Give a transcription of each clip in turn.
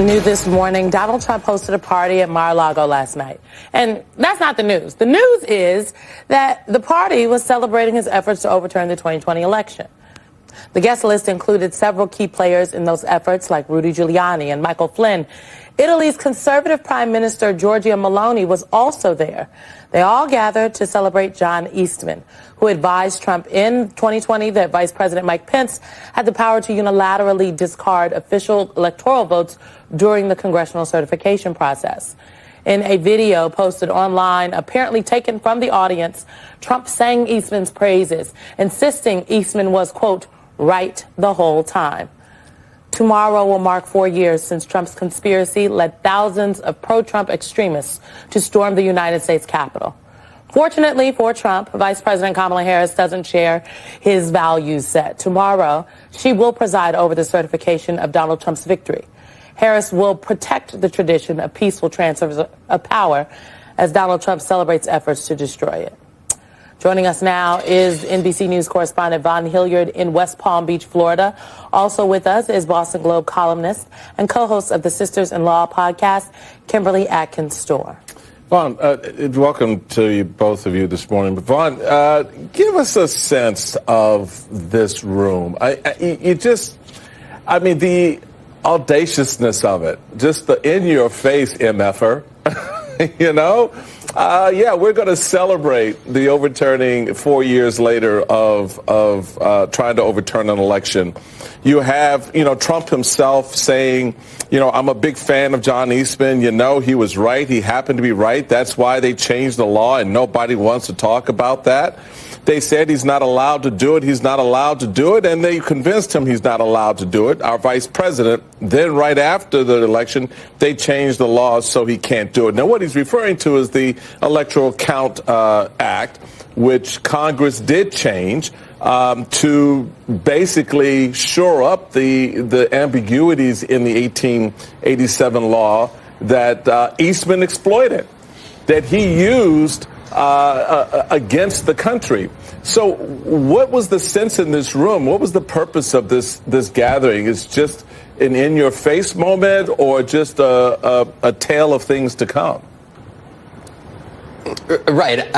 New this morning, Donald Trump hosted a party at Mar-A-Lago last night. And that's not the news. The news is that the party was celebrating his efforts to overturn the 2020 election. The guest list included several key players in those efforts, like Rudy Giuliani and Michael Flynn. Italy's conservative Prime Minister Giorgia Meloni was also there. They all gathered to celebrate John Eastman, who advised Trump in 2020 that Vice President Mike Pence had the power to unilaterally discard official electoral votes during the congressional certification process. In a video posted online, apparently taken from the audience, Trump sang Eastman's praises, insisting Eastman was, quote, right the whole time. Tomorrow will mark 4 years since Trump's conspiracy led thousands of pro-Trump extremists to storm the United States Capitol. Fortunately for Trump, Vice President Kamala Harris doesn't share his value set. Tomorrow, she will preside over the certification of Donald Trump's victory. Harris will protect the tradition of peaceful transfers of power as Donald Trump celebrates efforts to destroy it. Joining us now is NBC News correspondent Vaughn Hilliard in West Palm Beach, Florida. Also with us is Boston Globe columnist and co-host of the Sisters-in-Law podcast, Kimberly Atkins-Storr. Vaughn, welcome to you, both of you this morning. But Vaughn, give us a sense of this room. The audaciousness of it, just the in-your-face MFer, you know? We're going to celebrate the overturning 4 years later of trying to overturn an election. You have, Trump himself saying, I'm a big fan of John Eastman. He was right. He happened to be right. That's why they changed the law, and nobody wants to talk about that. They said he's not allowed to do it. He's not allowed to do it. And they convinced him he's not allowed to do it. Our vice president, then right after the election, they changed the laws so he can't do it. Now, what he's referring to is the Electoral Count Act, which Congress did change to basically shore up the ambiguities in the 1887 law that Eastman exploited, that he used against the country. So what was the sense in this room? What was the purpose of this gathering? Is just an in-your-face moment, or just a tale of things to come? Right.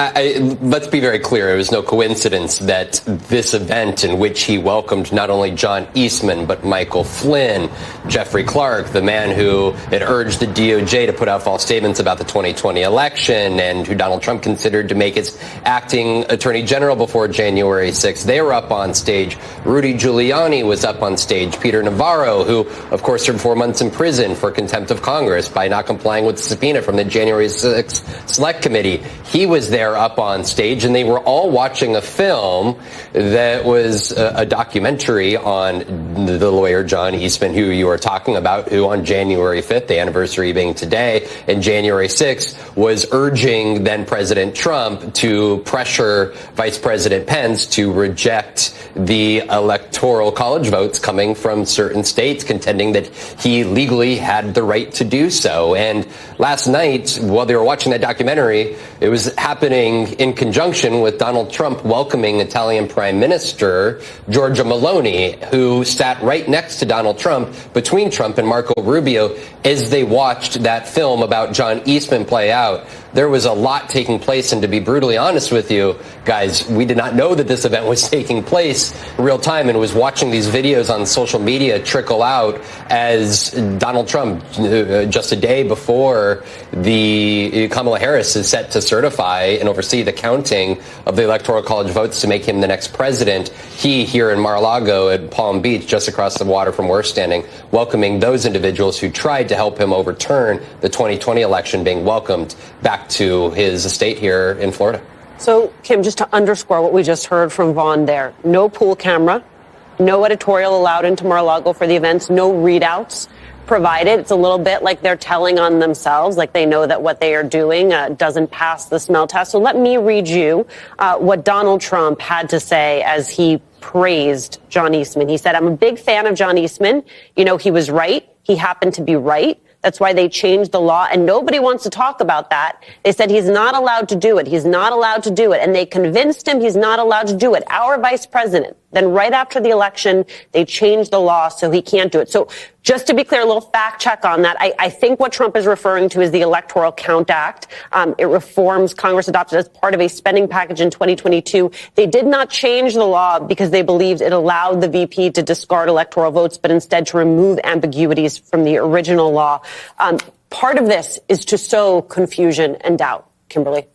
Let's be very clear. It was no coincidence that this event, in which he welcomed not only John Eastman, but Michael Flynn, Jeffrey Clark, the man who had urged the DOJ to put out false statements about the 2020 election, and who Donald Trump considered to make his acting attorney general before January 6th. They were up on stage. Rudy Giuliani was up on stage. Peter Navarro, who, of course, served 4 months in prison for contempt of Congress by not complying with the subpoena from the January 6th Select Committee. He was there up on stage, and they were all watching a film that was a documentary on the lawyer John Eastman, who you were talking about, who on January 5th, the anniversary being today, and January 6th, was urging then President Trump to pressure Vice President Pence to reject the electoral college votes coming from certain states, contending that he legally had the right to do so. And last night, while they were watching that documentary, it was happening in conjunction with Donald Trump welcoming Italian Prime Minister Giorgia Meloni, who sat right next to Donald Trump, between Trump and Marco Rubio, as they watched that film about John Eastman play out. There was a lot taking place, and to be brutally honest with you guys, we did not know that this event was taking place in real time, and was watching these videos on social media trickle out as Donald Trump, just a day before the Kamala Harris is set to certify and oversee the counting of the Electoral College votes to make him the next president. He, here in Mar-a-Lago at Palm Beach, just across the water from where we're standing, welcoming those individuals who tried to help him overturn the 2020 election, being welcomed back to his estate here in Florida. So, Kim, just to underscore what we just heard from Vaughn there, no pool camera, no editorial allowed into Mar-a-Lago for the events, no readouts provided. It's a little bit like they're telling on themselves, like they know that what they are doing doesn't pass the smell test. So let me read you what Donald Trump had to say as he praised John Eastman. He said, "I'm a big fan of John Eastman. He was right. He happened to be right. That's why they changed the law, and nobody wants to talk about that. They said he's not allowed to do it. He's not allowed to do it. And they convinced him he's not allowed to do it. Our vice president, Then right after the election, they changed the law so he can't do it. So just to be clear, a little fact check on that. I think what Trump is referring to is the Electoral Count Act. It reforms Congress adopted as part of a spending package in 2022. They did not change the law because they believed it allowed the VP to discard electoral votes, but instead to remove ambiguities from the original law. Part of this is to sow confusion and doubt. Kimberly.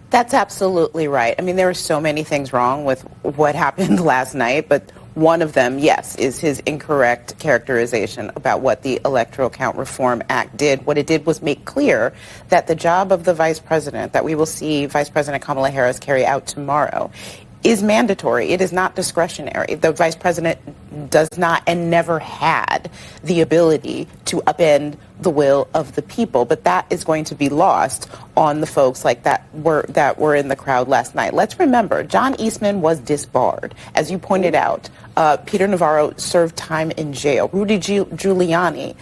That's absolutely right. I mean, there are so many things wrong with what happened last night, but one of them, yes, is his incorrect characterization about what the Electoral Count Reform Act did. What it did was make clear that the job of the vice president, that we will see Vice President Kamala Harris carry out tomorrow, is mandatory. It is not discretionary. The vice president does not and never had the ability to upend the will of the people, but that is going to be lost on the folks like that were in the crowd last night. Let's remember, John Eastman was disbarred. As you pointed out, Peter Navarro served time in jail. Rudy Giuliani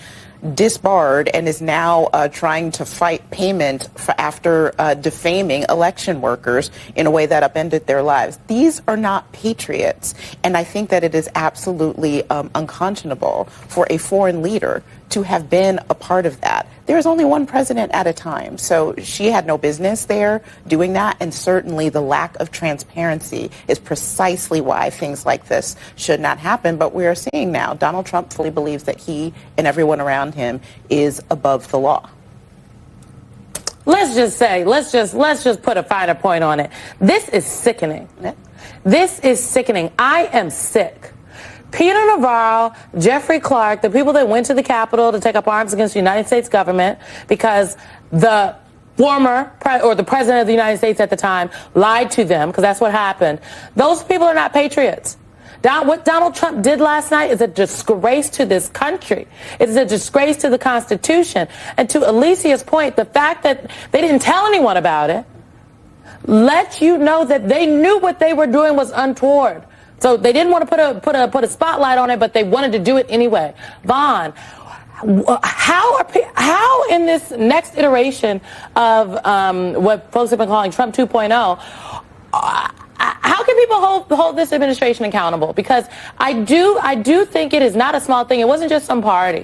disbarred and is now trying to fight payment for after defaming election workers in a way that upended their lives. These are not patriots, and I think that it is absolutely unconscionable for a foreign leader to have been a part of that. There is only one president at a time, so she had no business there doing that, and certainly the lack of transparency is precisely why things like this should not happen. But we are seeing now Donald Trump fully believes that he and everyone around him is above the law. Let's just put a finer point on it. This is sickening. This is sickening. I am sick. Peter Navarro, Jeffrey Clark, the people that went to the Capitol to take up arms against the United States government because the the president of the United States at the time lied to them, because that's what happened. Those people are not patriots. What Donald Trump did last night is a disgrace to this country. It is a disgrace to the Constitution. And to Alicia's point, the fact that they didn't tell anyone about it lets you know that they knew what they were doing was untoward. So they didn't want to put a spotlight on it, but they wanted to do it anyway. Vaughn, how in this next iteration of what folks have been calling Trump 2.0, how can people hold this administration accountable? Because I do think it is not a small thing. It wasn't just some party.